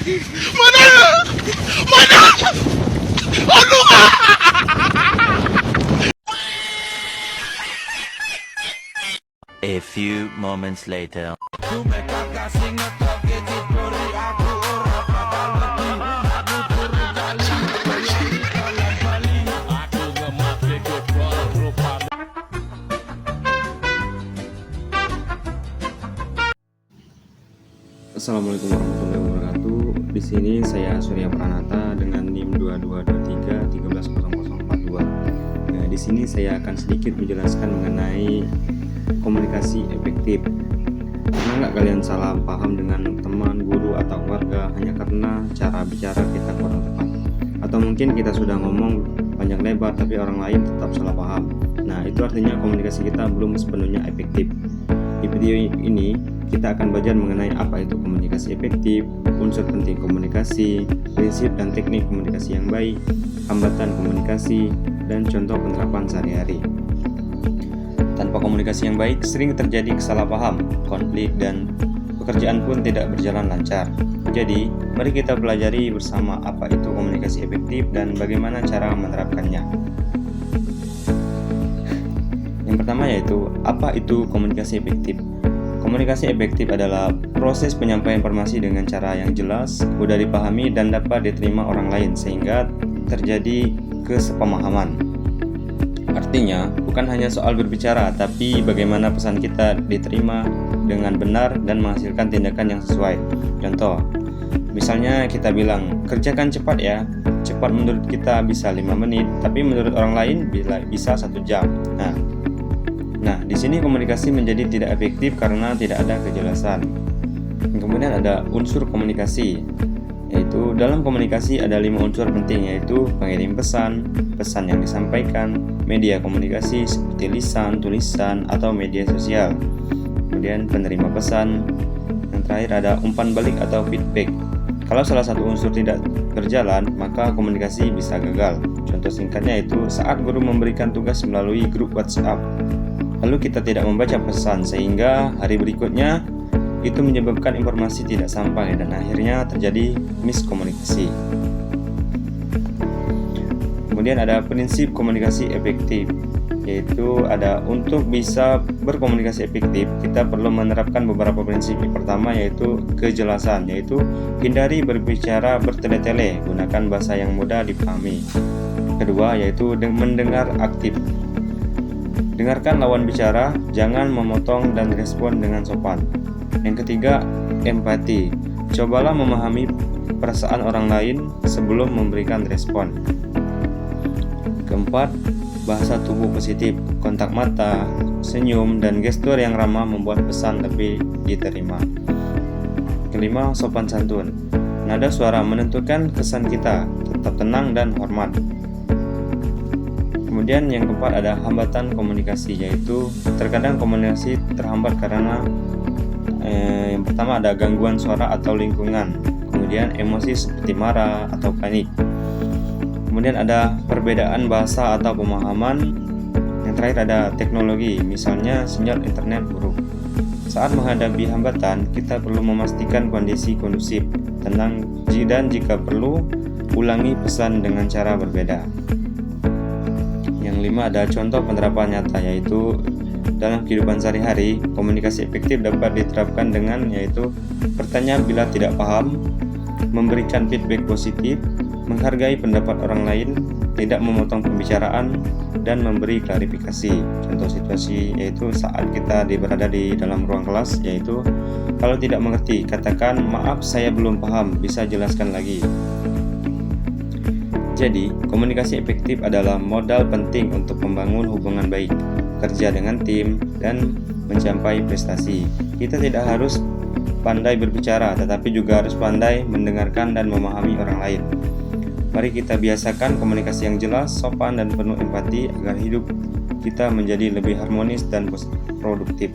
Mana? Mana? Aduh! A few moments later. Assalamualaikum warahmatullahi wabarakatuh. Di sini saya Surya Pranata dengan NIM 2223 130042. Nah, di sini saya akan sedikit menjelaskan mengenai komunikasi efektif. Pernah nggak kalian salah paham dengan teman, guru, atau warga hanya karena cara bicara kita kurang tepat? Atau mungkin kita sudah ngomong panjang lebar tapi orang lain tetap salah paham. Nah, itu artinya komunikasi kita belum sepenuhnya efektif. Di video ini kita akan belajar mengenai apa itu komunikasi efektif, unsur penting komunikasi, prinsip dan teknik komunikasi yang baik, hambatan komunikasi, dan contoh penerapan sehari-hari. Tanpa komunikasi yang baik, sering terjadi kesalahpaham, konflik, dan pekerjaan pun tidak berjalan lancar. Jadi, mari kita pelajari bersama apa itu komunikasi efektif dan bagaimana cara menerapkannya. Yang pertama yaitu, apa itu komunikasi efektif? Komunikasi efektif adalah proses penyampaian informasi dengan cara yang jelas, mudah dipahami, dan dapat diterima orang lain sehingga terjadi kesepemahaman. Artinya, bukan hanya soal berbicara, tapi bagaimana pesan kita diterima dengan benar dan menghasilkan tindakan yang sesuai. Contoh, misalnya kita bilang, kerjakan cepat ya. Cepat menurut kita bisa 5 menit, tapi menurut orang lain bisa 1 jam. Nah, di sini komunikasi menjadi tidak efektif karena tidak ada kejelasan. Kemudian ada unsur komunikasi, yaitu dalam komunikasi ada 5 unsur penting, yaitu pengirim pesan, pesan yang disampaikan, media komunikasi seperti lisan, tulisan, atau media sosial. Kemudian penerima pesan. Yang terakhir ada umpan balik atau feedback. Kalau salah satu unsur tidak berjalan, maka komunikasi bisa gagal. Contoh singkatnya itu saat guru memberikan tugas melalui grup WhatsApp, lalu kita tidak membaca pesan sehingga hari berikutnya itu menyebabkan informasi tidak sampai dan akhirnya terjadi miskomunikasi. Kemudian ada prinsip komunikasi efektif, yaitu ada untuk bisa berkomunikasi efektif kita perlu menerapkan beberapa prinsip. Yang pertama yaitu kejelasan, yaitu hindari berbicara bertele-tele, gunakan bahasa yang mudah dipahami. Kedua yaitu mendengar aktif. Dengarkan lawan bicara, jangan memotong dan respon dengan sopan. Yang ketiga, empati. Cobalah memahami perasaan orang lain sebelum memberikan respon. Keempat, bahasa tubuh positif. Kontak mata, senyum, dan gestur yang ramah membuat pesan lebih diterima. Kelima, sopan santun. Nada suara menentukan kesan kita, tetap tenang dan hormat. Kemudian yang keempat ada hambatan komunikasi, yaitu terkadang komunikasi terhambat karena yang pertama ada gangguan suara atau lingkungan, kemudian emosi seperti marah atau panik, kemudian ada perbedaan bahasa atau pemahaman, yang terakhir ada teknologi, misalnya sinyal internet buruk. Saat menghadapi hambatan, kita perlu memastikan kondisi kondusif, tenang, dan jika perlu, ulangi pesan dengan cara berbeda. Yang lima ada contoh penerapan nyata, yaitu dalam kehidupan sehari-hari komunikasi efektif dapat diterapkan dengan yaitu bertanya bila tidak paham, memberikan feedback positif, menghargai pendapat orang lain, tidak memotong pembicaraan, dan memberi klarifikasi. Contoh situasi yaitu saat kita berada di dalam ruang kelas, yaitu kalau tidak mengerti katakan maaf saya belum paham, bisa jelaskan lagi. Jadi, komunikasi efektif adalah modal penting untuk membangun hubungan baik, kerja dengan tim, dan mencapai prestasi. Kita tidak harus pandai berbicara, tetapi juga harus pandai mendengarkan dan memahami orang lain. Mari kita biasakan komunikasi yang jelas, sopan, dan penuh empati agar hidup kita menjadi lebih harmonis dan produktif.